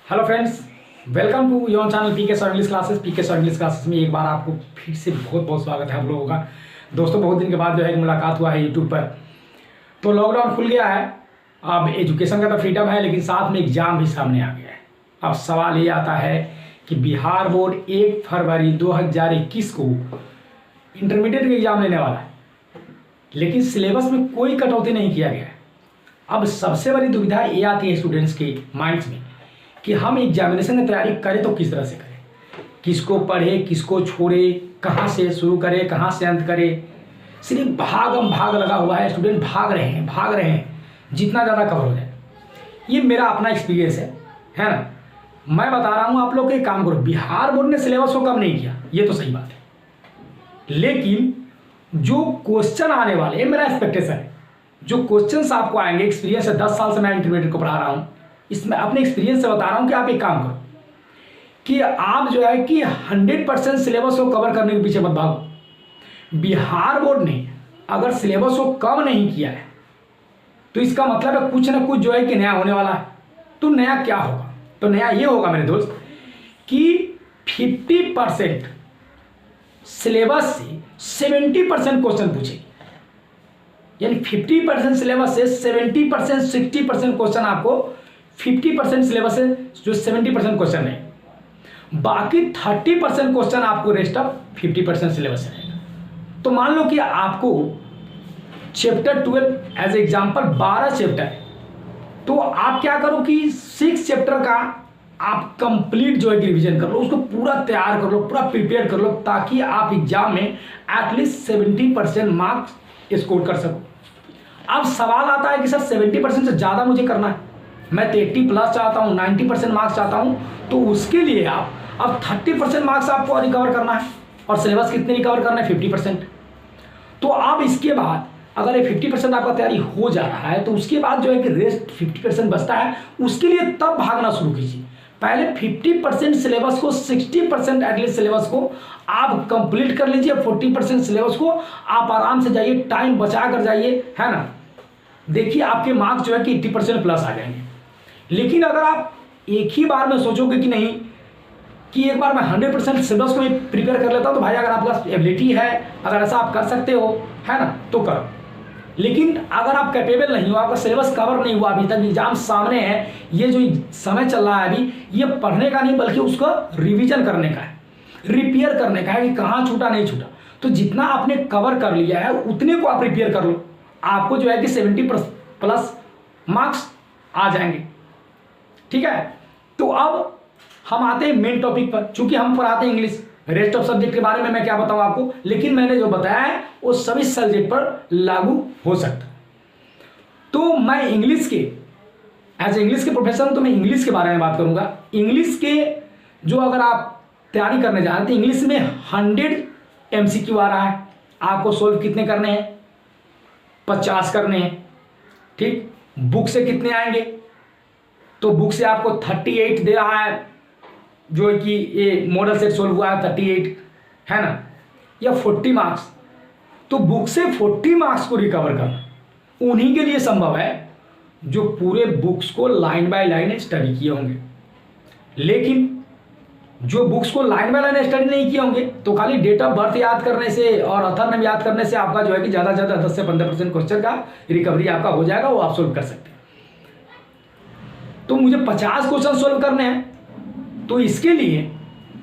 Hello friends, welcome to your channel PK sir English classes. PK sir English classes में एक बार आपको फिर से बहुत बहुत स्वागत है आप लोगों का। दोस्तों, बहुत दिन के बाद जो है मुलाकात हुआ है यूट्यूब पर। तो लॉकडाउन खुल गया है, अब एजुकेशन का तो फ्रीडम है, लेकिन साथ में एग्ज़ाम भी सामने आ गया है। अब सवाल ये आता है कि बिहार बोर्ड 1 फरवरी 2021 को इंटरमीडिएट का एग्ज़ाम लेने वाला है, लेकिन सिलेबस में कोई कटौती नहीं किया गया है। अब सबसे बड़ी दुविधा ये आती है स्टूडेंट्स के माइंड्स में कि हम एग्जामिनेशन की तैयारी करें तो किस तरह से करें, किसको पढ़े, किसको छोड़े, कहाँ से शुरू करें, कहाँ से अंत करें। सिर्फ भागम भाग लगा हुआ है, स्टूडेंट भाग रहे हैं जितना ज़्यादा कवर हो जाए। ये मेरा अपना एक्सपीरियंस है ना। मैं बता रहा हूँ आप लोग एक काम करो, बिहार बोर्ड ने सिलेबस को कम नहीं किया, ये तो सही बात है, लेकिन जो क्वेश्चन आने वाले हैं, मेरा एक्सपेक्टेशन है जो क्वेश्चंस आपको आएंगे, एक्सपीरियंस है, 10 साल से मैं इंटरमीडिएट को पढ़ा रहा हूँ, इसमें अपने एक्सपीरियंस से बता रहा हूँ कि आप एक काम करो कि आप जो है कि 100% सिलेबस को कवर करने के पीछे मत भागो। बिहार बोर्ड ने अगर सिलेबस को कम नहीं किया है तो इसका मतलब है कुछ ना कुछ जो है कि नया होने वाला है। तो नया क्या होगा? तो नया ये होगा मेरे दोस्त कि 50% सिलेबस से 70% क्वेश्चन पूछेगी, यानी 50% सिलेबस से 70% 60% क्वेश्चन आपको 50% सिलेबस से जो 70% क्वेश्चन है, बाकी 30% क्वेश्चन आपको रेस्ट ऑफ 50% सिलेबस से रहेगा। तो मान लो कि आपको चैप्टर 12 एज एग्जांपल 12 चैप्टर है, तो आप क्या करो कि 6 चैप्टर का आप कंप्लीट जो है रिवीजन कर लो, उसको पूरा तैयार कर लो, पूरा प्रिपेयर कर लो, ताकि आप एग्जाम में एटलीस्ट 70% मार्क्स स्कोर कर सको। अब सवाल आता है कि सर 70% से ज़्यादा मुझे करना है, मैं तो 80+ चाहता हूँ, 90% मार्क्स चाहता हूँ, तो उसके लिए आप अब 30% मार्क्स आपको रिकवर करना है, और सिलेबस कितने रिकवर करना है? 50%। तो अब इसके बाद अगर ये 50% आपका तैयारी हो जा रहा है, तो उसके बाद जो है कि रेस्ट 50% बचता है, उसके लिए तब भागना शुरू कीजिए। पहले 50% सिलेबस को, 60% एटलीस्ट सिलेबस को आप कंप्लीट कर लीजिए, 40% सिलेबस को आप आराम से जाइए, टाइम बचा कर जाइए, है ना। देखिए आपके मार्क्स जो है कि 80% प्लस आ जाएंगे। लेकिन अगर आप एक ही बार में सोचोगे कि नहीं कि एक बार मैं 100% सिलेबस को प्रिपेयर कर लेता हूँ, तो भाई अगर आपके पास एबिलिटी है, अगर ऐसा आप कर सकते हो, है ना, तो करो। लेकिन अगर आप कैपेबल नहीं हो, आपका सिलेबस कवर नहीं हुआ, अभी तक एग्जाम सामने है, ये जो समय चल रहा है अभी, ये पढ़ने का नहीं बल्कि उसको रिविजन करने का है, रिपेयर करने का है कि कहाँ छूटा नहीं छूटा। तो जितना आपने कवर कर लिया है उतने को आप रिपेयर कर लो, आपको जो है कि 70+ मार्क्स आ जाएंगे। ठीक है, तो अब हम आते हैं मेन टॉपिक पर। चूंकि हम पढ़ाते हैं इंग्लिश, रेस्ट ऑफ सब्जेक्ट के बारे में मैं क्या बताऊं आपको, लेकिन मैंने जो बताया है वो सभी सब्जेक्ट पर लागू हो सकता है। तो मैं इंग्लिश के एज इंग्लिश के प्रोफेसर तो मैं इंग्लिश के बारे में बात करूंगा। इंग्लिश के जो अगर आप तैयारी करने जा रहे हैं तो इंग्लिश में 100 MCQ आ रहा है, आपको सोल्व कितने करने हैं? 50 करने हैं। ठीक, बुक से कितने आएंगे? तो बुक से आपको 38 दे रहा है, जो है कि ये मॉडल सेट सोल्व हुआ है 38, है ना, या 40 मार्क्स। तो बुक से 40 मार्क्स को रिकवर करना उन्हीं के लिए संभव है जो पूरे बुक्स को लाइन बाय लाइन स्टडी किए होंगे। लेकिन जो बुक्स को लाइन बाय लाइन स्टडी नहीं किए होंगे, तो खाली डेट ऑफ बर्थ याद करने से और अथर नेम याद करने से आपका जो है कि ज़्यादा से ज़्यादा 10 से 15% क्वेश्चन का रिकवरी आपका हो जाएगा, वो आप सोल्व कर सकते हैं। तो मुझे 50 क्वेश्चन सोल्व करने हैं, तो इसके लिए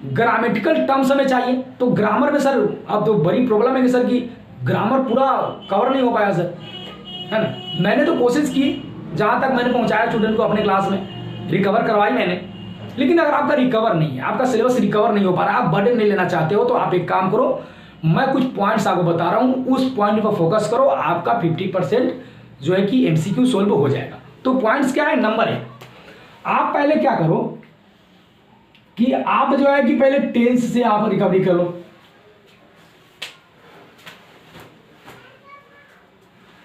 ग्रामेटिकल टर्म्स हमें चाहिए। तो ग्रामर में सर अब तो बड़ी प्रॉब्लम है कि सर कि ग्रामर पूरा कवर नहीं हो पाया सर, है ना। मैंने तो कोशिश की, जहाँ तक मैंने पहुँचाया स्टूडेंट को अपने क्लास में, रिकवर करवाई मैंने। लेकिन अगर आपका रिकवर नहीं है, आपका सिलेबस रिकवर नहीं हो पा रहा है, आप बर्डन नहीं लेना चाहते हो, तो आप एक काम करो, मैं कुछ पॉइंट्स आपको बता रहा हूँ, उस पॉइंट पर फोकस करो, आपका 50% जो है कि MCQ सोल्व हो जाएगा। तो पॉइंट्स क्या है? नंबर 1, आप पहले क्या करो कि आप जो है कि पहले टेंस से आप रिकवरी कर लो।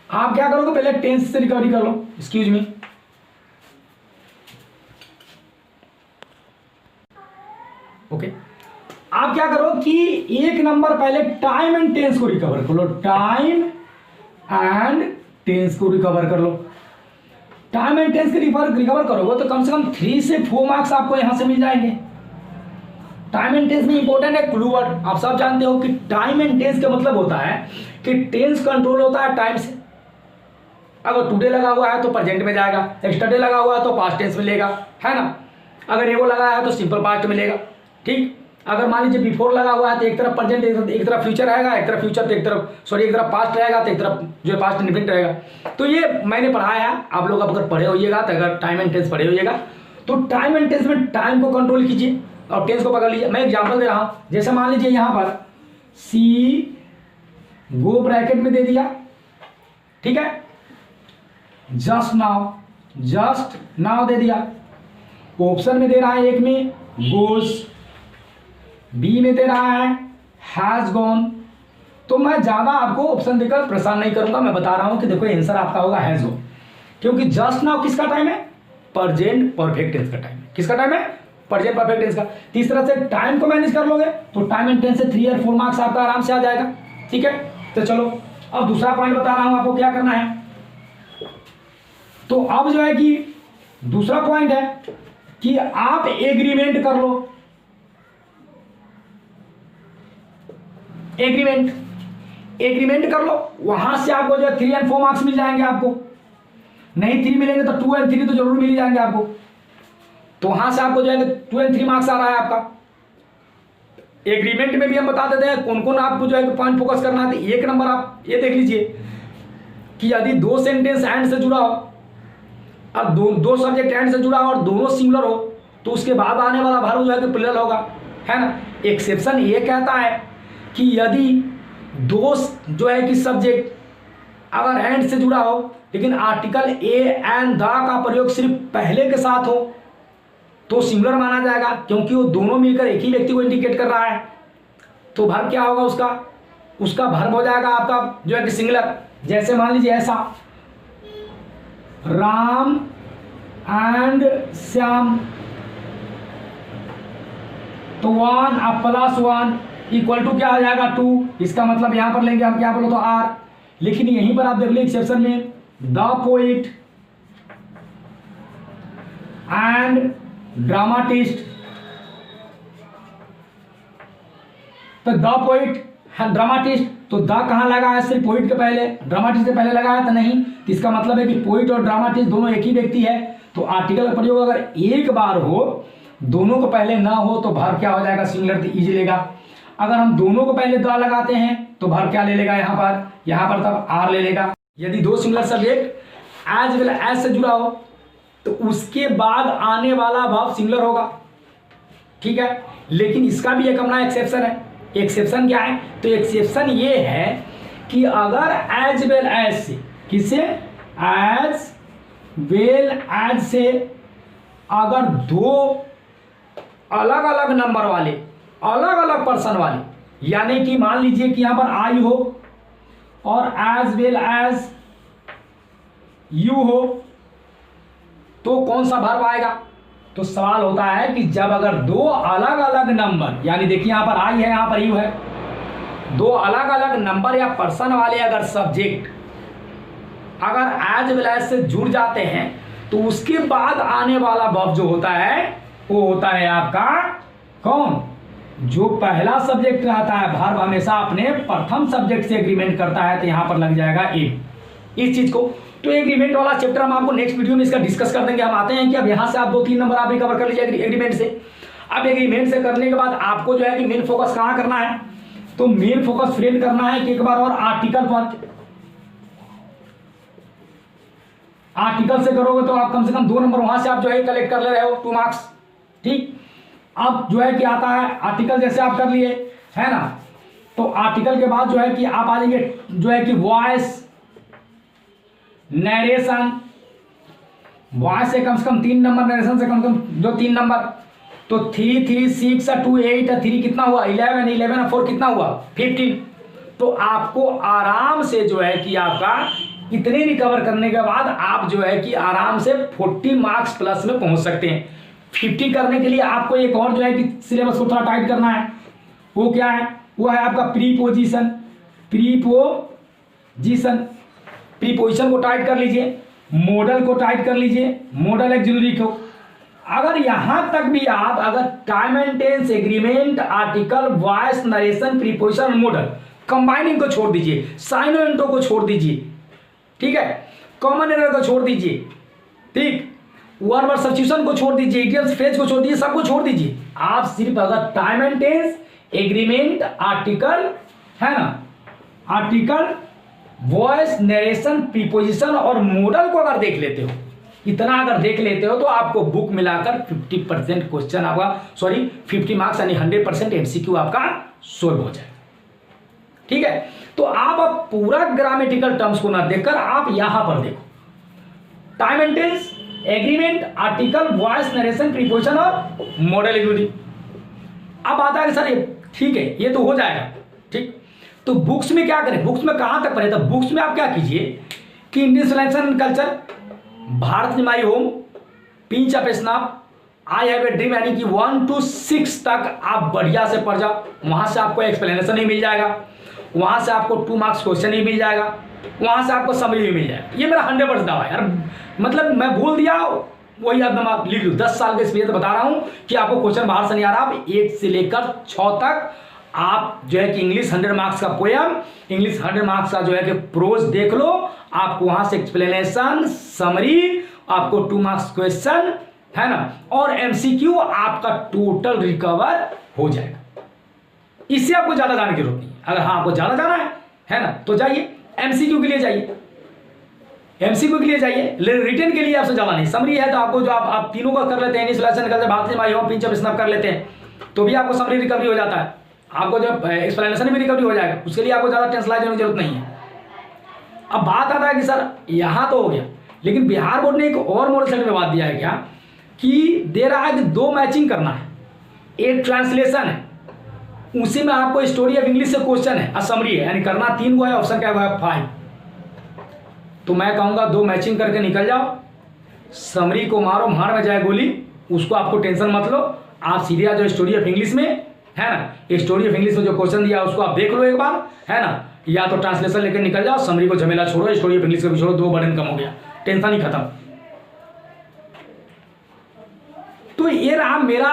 आप क्या करोगे? पहले टेंस से रिकवरी कर लो। Excuse me, okay. आप क्या करो कि 1 नंबर पहले टाइम एंड टेंस को रिकवर कर लो, टाइम एंड टेंस को रिकवर कर लो। टाइम एंड टेंस के रिकवर करोगे तो कम से कम 3 से 4 मार्क्स आपको यहाँ से मिल जाएंगे। टाइम एंड टेंस में इंपॉर्टेंट है क्लू वर्ड। आप सब जानते हो कि टाइम एंड टेंस का मतलब होता है कि टेंस कंट्रोल होता है टाइम से। अगर टुडे लगा हुआ है तो प्रेजेंट में जाएगा, यस्टरडे लगा हुआ है तो पास्ट टेंस में लेगा, है ना। अगर एगो लगा है तो सिंपल पास्ट में लेगा, ठीक। अगर मान लीजिए बिफोर लगा हुआ है तो एक तरफ प्रेजेंट, एक तरफ फ्यूचर रहेगा, एक तरफ फ्यूचर तो एक तरफ पास्ट रहेगा, तो एक तरफ जो है पास्ट इंडिपेंडेंट रहेगा। तो ये मैंने पढ़ाया है, आप लोग अगर पढ़े होइएगा तो अगर टाइम एंड टेंस पढ़े होइएगा तो टाइम एंड टेंस में टाइम को कंट्रोल कीजिए और टेंस को पकड़ लीजिए। मैं एग्जांपल दे रहा हूँ, जैसे मान लीजिए यहाँ पर सी गो ब्रैकेट में दे दिया, ठीक है, जस्ट नाउ दे दिया। ऑप्शन में दे रहा है एक में गोज, बी में दे रहा है हैज गॉन। तो मैं ज़्यादा आपको ऑप्शन देकर परेशान नहीं करूंगा, मैं बता रहा हूं कि देखो आंसर आपका होगा हैज गॉन, क्योंकि जस्ट नाउ किसका टाइम है? प्रेजेंट परफेक्ट टेंस का टाइम है। किसका टाइम है? प्रेजेंट परफेक्ट टेंस का। तीस तरह से टाइम को मैनेज कर लोगे तो टाइम एंड टेंस से 3 और 4 मार्क्स आपका आराम से आ जाएगा, ठीक है। तो चलो अब दूसरा पॉइंट बता रहा हूं आपको क्या करना है। तो अब जो है कि दूसरा पॉइंट है कि आप एग्रीमेंट कर लो। एग्रीमेंट कर लो, वहां से आपको जो है 3 और 4 मार्क्स मिल जाएंगे। आपको नहीं 3 मिलेंगे तो 2 और 3 तो जरूर मिल जाएंगे आपको। तो वहां से आपको जो है 2 और 3 मार्क्स आ रहा है आपका। एग्रीमेंट में भी हम बता देते हैं कौन कौन आपको जो है पॉइंट फोकस करना है। तो एक नंबर आप ये देख लीजिए कि यदि 2 सेंटेंस एंड से जुड़ा हो और दो सब्जेक्ट एंड से जुड़ा हो और दोनों सिंगुलर हो तो उसके बाद आने वाला वर्ब जो है कि प्लूरल होगा, है ना। एक्सेप्शन ये कहता है कि यदि दो जो है कि सब्जेक्ट अगर एंड से जुड़ा हो लेकिन आर्टिकल ए एंड द का प्रयोग सिर्फ पहले के साथ हो तो सिंगुलर माना जाएगा, क्योंकि वो दोनों मिलकर एक ही व्यक्ति को इंडिकेट कर रहा है। तो वर्ब क्या होगा उसका वर्ब हो जाएगा आपका जो है कि सिंगुलर। जैसे मान लीजिए ऐसा, राम एंड श्याम, तो 1 प्लस 1 इक्वल टू क्या आ जाएगा 2। इसका मतलब यहां पर लेंगे हम क्या बोलो तो आर। लेकिन यहीं पर आप देख लीजिए एक्सेप्शन में द पोइट एंड ड्रामाटिस्ट, तो द पोइट ड्रामाटिस्ट, तो द कहां लगा है? सिर्फ पोइट के पहले, ड्रामाटिस्ट के पहले लगा है तो नहीं। तो इसका मतलब है कि पोइट और ड्रामाटिस्ट दोनों एक ही व्यक्ति है। तो आर्टिकल का प्रयोग अगर एक बार हो, दोनों को पहले ना हो तो वर्ब क्या हो जाएगा? सिंगुलर, तो इज लेगा। अगर हम दोनों को पहले द लगाते हैं तो वर्ब क्या ले लेगा? यहाँ पर तब आर ले लेगा। यदि दो singular subject as well as से जुड़ा हो तो उसके बाद आने वाला वर्ब सिंगुलर होगा, ठीक है। लेकिन इसका भी एक अपना एक्सेप्शन है। एक्सेप्शन क्या है? तो एक्सेप्शन ये है कि अगर एज वेल एज से, किसे? एज वेल एज से अगर दो अलग अलग नंबर वाले, अलग अलग पर्सन वाले, यानी कि मान लीजिए कि यहां पर आई हो और एज वेल एज यू हो, तो कौन सा वर्ब आएगा? तो सवाल होता है कि जब अगर दो अलग अलग नंबर, यानी देखिए यहां पर आई है, यहां पर यू है, दो अलग अलग नंबर या पर्सन वाले अगर सब्जेक्ट अगर एज वेल एज से जुड़ जाते हैं तो उसके बाद आने वाला वर्ब जो होता है वो होता है आपका कौन? जो पहला सब्जेक्ट रहता है, वर्ब हमेशा अपने प्रथम सब्जेक्ट से एग्रीमेंट करता है, तो यहां पर लग जाएगा ए, इस चीज को। तो एग्रीमेंट वाला चैप्टर हम आपको नेक्स्ट वीडियो में इसका डिस्कस कर देंगे। हम आते हैं कि अब यहां से आप 2-3 नंबर आप रिकवर कर लीजिए एग्रीमेंट से। अब एग्रीमेंट से करने के बाद आपको जो है कि मेन फोकस कहां करना है? तो मेन फोकस फ्रेंड करना है कि एक बार और आर्टिकल पर। आर्टिकल से करोगे तो आप कम से कम 2 नंबर वहां से आप जो है कलेक्ट कर ले रहे हो, 2 मार्क्स, ठीक। अब जो है कि आता है आर्टिकल, जैसे आप कर लिए, है ना। तो आर्टिकल के बाद जो है कि आप आ जाएंगे जो है कि वॉइस, नरेशन। वॉइस से कम 3 नंबर, नरेशन से कम जो 3 नंबर, तो 3 3 6 2 8 3 कितना हुआ? 11 11 और 4 कितना हुआ? 15। तो आपको आराम से जो है कि आपका इतने रिकवर करने के बाद आप जो है कि आराम से 40 मार्क्स प्लस में पहुंच सकते हैं। 50 करने के लिए आपको एक और जो है कि सिलेबस को थोड़ा टाइट करना है। वो क्या है? वो है आपका प्रीपोजिशन। प्रीपोजिशन को टाइट कर लीजिए। मॉडल को टाइट कर लीजिए, मॉडल एक्सिलरी को। अगर यहां तक भी आप अगर time and tense, agreement, article, voice, narration, preposition, modal, combining को छोड़ दीजिए, साइनो एंटो को छोड़ दीजिए, ठीक है, कॉमन एरर को छोड़ दीजिए, ठीक, वर्ब और सब्स्टिट्यूशन को छोड़ दीजिए, इडियम्स, फ्रेज को छोड़ दीजिए, सबको छोड़ दीजिए। आप सिर्फ अगर time and tense, agreement, article, है ना, आर्टिकल, वॉइस, नरेशन, प्रीपोजिशन और मॉडल को अगर देख लेते हो, इतना अगर देख लेते हो, तो आपको बुक मिलाकर 50% क्वेश्चन आपका, सॉरी 50 मार्क्स यानी 100% एमसीक्यू आपका सोल्व हो जाएगा, ठीक है। तो आप अब पूरा ग्रामेटिकल टर्म्स को ना देखकर आप यहां पर देखो, time and tense, agreement, article, voice, narration, preposition और मॉडल एक्टिविटी। अब आता है कि सर ये ठीक है, ये तो हो जाएगा, ठीक। तो बुक्स में क्या करें, बुक्स में कहां तक पढ़े, तो बुक्स में आप क्या कीजिए कि Indian selection and culture, Bharat my home, pinch of snap, I have a dream, यानी कि 1 to 6 तक आप बढ़िया से पढ़ जाओ। वहां से आपको एक्सप्लेनेशन ही मिल जाएगा, वहां से आपको 2 मार्क्स क्वेश्चन ही मिल जाएगा, वहां से आपको समरी भी मिल जाएगा। ये मेरा 100% दावा है यार, मतलब मैं बोल दिया वही एकदम आप लिख लो। 10 साल के एक्सपीरियंस बता रहा हूं कि आपको क्वेश्चन बाहर से नहीं आ रहा। आप 1 से लेकर 6 तक आप जो है कि इंग्लिश 100 मार्क्स का पोयम, इंग्लिश 100 मार्क्स का जो है कि प्रोज देख लो, आपको वहां से एक्सप्लेनेशन, समरी, आपको 2 मार्क्स क्वेश्चन, है ना, और एमसीक्यू आपका टोटल रिकवर हो जाएगा। इससे आपको ज्यादा जाने की जरूरत नहीं। अगर हाँ आपको ज्यादा जाना है ना, तो जाइए एमसीक्यू के लिए जाइए, एमसीक्यू के लिए जाइए, रिटर्न के लिए आपसे ज्यादा नहीं। समरी है तो आपको जो आप तीनों का कर लेते हैं, भारतीय my home, pinch of snap कर लेते हैं, तो भी आपको समरी रिकवरी हो जाता है, आपको जो एक्सप्लेनेशन भी रिकवरी हो जाएगा। उसके लिए आपको ज्यादा टेंशन लेने की जरूरत नहीं है। अब बात आता है कि सर यहां तो हो गया, लेकिन बिहार बोर्ड ने एक और मॉडल सेट में बात दिया है क्या, कि दे रहा है कि 2 मैचिंग करना है, एक ट्रांसलेशन है, उसी में आपको स्टोरी ऑफ इंग्लिश से क्वेश्चन है, असमरी है, यानी करना 3 को है, ऑप्शन क्या है 5। तो मैं कहूंगा 2 मैचिंग करके निकल जाओ, समरी को मारो, मार में जाए गोली, उसको आपको टेंशन मत लो। आप सीधे जो स्टोरी ऑफ इंग्लिश में है ना, स्टोरी ऑफ इंग्लिश में जो क्वेश्चन दिया उसको आप देख लो एक बार, है ना, या तो ट्रांसलेशन लेकर निकल जाओ, समरी को झमेला छोड़ो, स्टोरी ऑफ इंग्लिश को भी छोड़ो, 2 बर्डन कम हो गया, टेंशन ही खत्म। तो ये रहा मेरा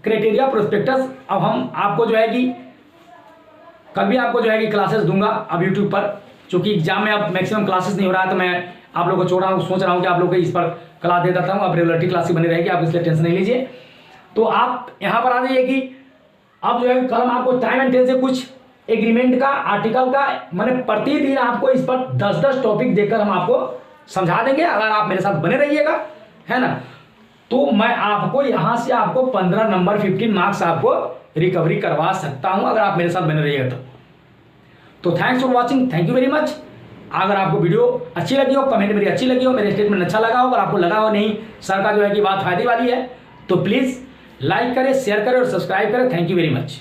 क्राइटेरिया प्रोस्पेक्टस। अब हम आपको जो है कि कल भी आपको जो है कि क्लासेस दूंगा अब यूट्यूब पर, क्योंकि एग्जाम में अब मैक्सिमम क्लासेस नहीं हो रहा है, तो मैं आप लोगों को सोच रहा हूँ कि आप लोगों को इस पर क्लास दे देता हूँ। अब रेगुलरिटी क्लास बनी रहेगी, आप इसलिए टेंशन नहीं लीजिए। तो आप यहाँ पर आ जाइए कि अब जो है कल हम आपको टाइम एंड टेंस से कुछ एग्रीमेंट का, आर्टिकल का, मैंने प्रतिदिन आपको इस पर 10-10 टॉपिक देकर हम आपको समझा देंगे। अगर आप मेरे साथ बने रहिएगा, है ना, तो मैं आपको यहाँ से आपको 15 नंबर 15 मार्क्स आपको रिकवरी करवा सकता हूँ, अगर आप मेरे साथ बने रहिएगा तो thanks for watching, thank you very much. अगर आपको वीडियो अच्छी लगी हो, कमेंट मेरी अच्छी लगी हो, मेरे स्टेटमेंट अच्छा लगा हो, अगर आपको लगा हो नहीं सर का जो है कि बात फायदे वाली है, तो प्लीज़ लाइक करें, शेयर करें और सब्सक्राइब करें। Thank you very much.